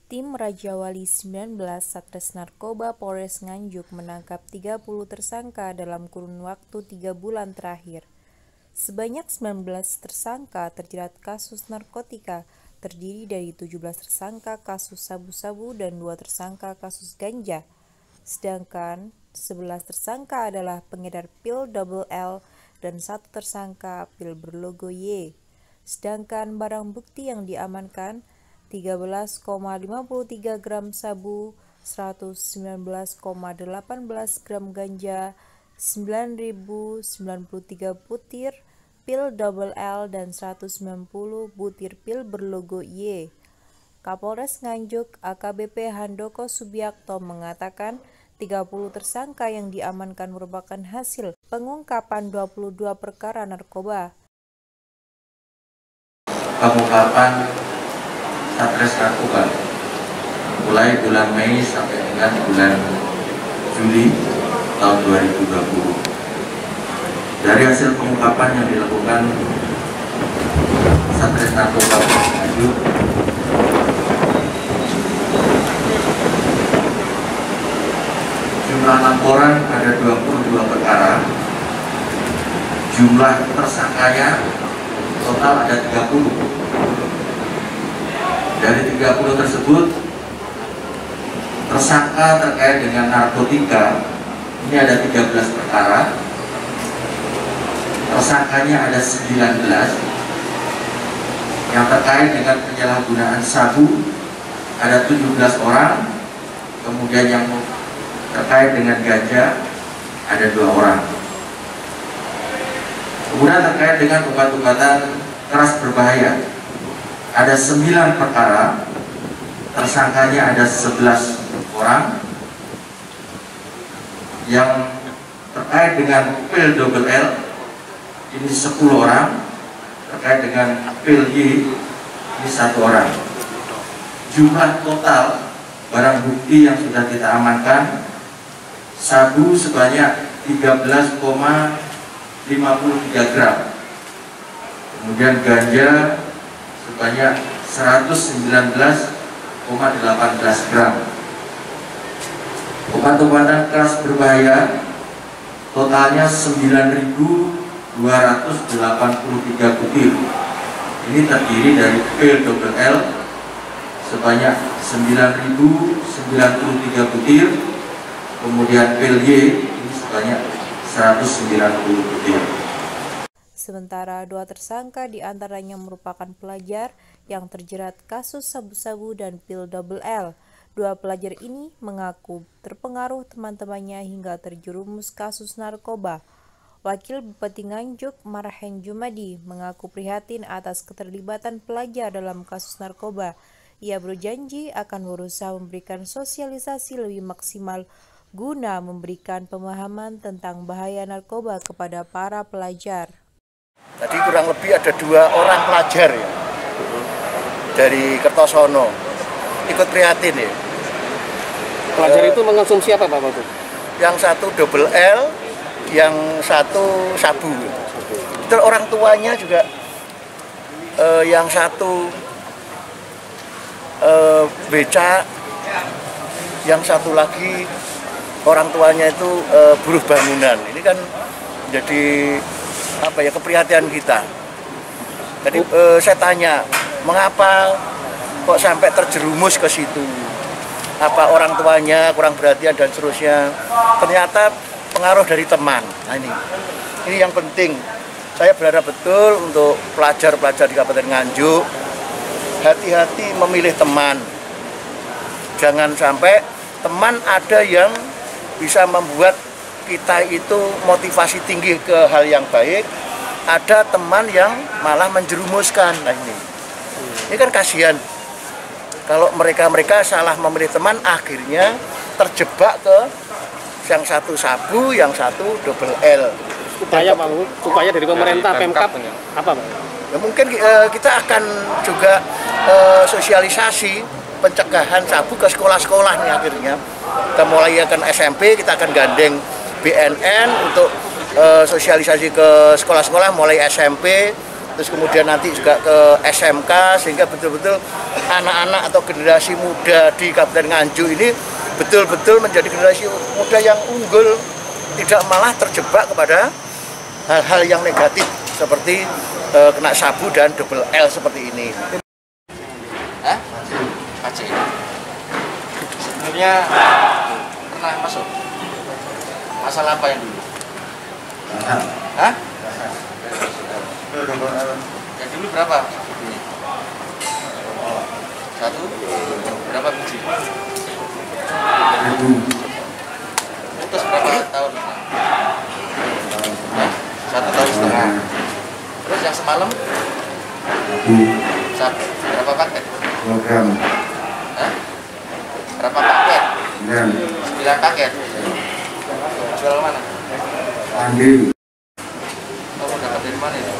Tim Raja Wali 19 Satres Narkoba Polres Nganjuk menangkap 30 tersangka dalam kurun waktu 3 bulan terakhir. Sebanyak 19 tersangka terjerat kasus narkotika, terdiri dari 17 tersangka kasus sabu-sabu dan 2 tersangka kasus ganja. Sedangkan 11 tersangka adalah pengedar pil double L dan 1 tersangka pil berlogo Y. Sedangkan barang bukti yang diamankan 13,53 gram sabu, 119,18 gram ganja, 9.093 butir pil double L dan 190 butir pil berlogo Y. Kapolres Nganjuk AKBP Handoko Subiakto mengatakan 30 tersangka yang diamankan merupakan hasil pengungkapan 22 perkara narkoba. Pengungkapan Satres Narkoba mulai bulan Mei sampai dengan bulan Juli tahun 2020. Dari hasil pengungkapan yang dilakukan Satres Narkoba Nganjuk, jumlah laporan ada 22 perkara, jumlah tersangkanya total ada 30. Dari 30 tersebut, tersangka terkait dengan narkotika ini ada 13 perkara, tersangkanya ada 19, yang terkait dengan penyalahgunaan sabu ada 17 orang, kemudian yang terkait dengan ganja ada 2 orang. Kemudian terkait dengan obat-obatan keras berbahaya ada 9 perkara, tersangkanya ada 11 orang, yang terkait dengan pil double L ini 10 orang, terkait dengan pil Y ini 1 orang. Jumlah total barang bukti yang sudah kita amankan, sabu sebanyak 13,53 gram, kemudian ganja sebanyak 119,18 gram. Obat-obatan keras berbahaya totalnya 9.283 butir. Ini terdiri dari pil double L sebanyak 9.093 butir, kemudian pil Y ini sebanyak 190 butir. Sementara 2 tersangka diantaranya merupakan pelajar yang terjerat kasus sabu-sabu dan pil double L. 2 pelajar ini mengaku terpengaruh teman-temannya hingga terjerumus kasus narkoba. Wakil Bupati Nganjuk Marhen Jumadi mengaku prihatin atas keterlibatan pelajar dalam kasus narkoba. Ia berjanji akan berusaha memberikan sosialisasi lebih maksimal guna memberikan pemahaman tentang bahaya narkoba kepada para pelajar. Tadi kurang lebih ada 2 orang pelajar ya, dari Kertosono ikut prihatin ya. Pelajar itu mengonsumsi apa Pak Bapak? Yang satu double L, yang satu sabu. Itu orang tuanya juga, yang satu becak, yang satu lagi orang tuanya itu buruh bangunan. Ini kan jadi keprihatinan kita. Jadi saya tanya, mengapa kok sampai terjerumus ke situ? Apa orang tuanya kurang perhatian dan seterusnya? Ternyata pengaruh dari teman. Nah ini yang penting. Saya berharap betul untuk pelajar-pelajar di Kabupaten Nganjuk hati-hati memilih teman. Jangan sampai teman ada yang bisa membuat kita itu motivasi tinggi ke hal yang baik, ada teman yang malah menjerumuskan. Nah ini kan kasihan kalau mereka salah memilih teman, akhirnya terjebak ke yang satu sabu, yang satu double L. Upaya dari pemerintah Pemkab apa Pak? Ya, mungkin kita akan juga sosialisasi pencegahan sabu ke sekolah-sekolah nih akhirnya. Kita mulai akan SMP, kita akan gandeng BNN untuk sosialisasi ke sekolah-sekolah mulai SMP, terus kemudian nanti juga ke SMK, sehingga betul-betul anak-anak atau generasi muda di Kabupaten Nganjuk ini betul-betul menjadi generasi muda yang unggul, tidak malah terjebak kepada hal-hal yang negatif seperti kena sabu dan double L seperti ini. Aceh. Sebelumnya pernah masuk? Masalah apa yang dulu? Hah? Yang dulu berapa? Satu? Berapa biji? Putus berapa tahun? Hah? 1,5 tahun. Terus yang semalam? Berapa paket? 2 gram. Hah? Berapa paket? 9 paket. Jual mana? Mandiri. Kamu dapat dari mana itu?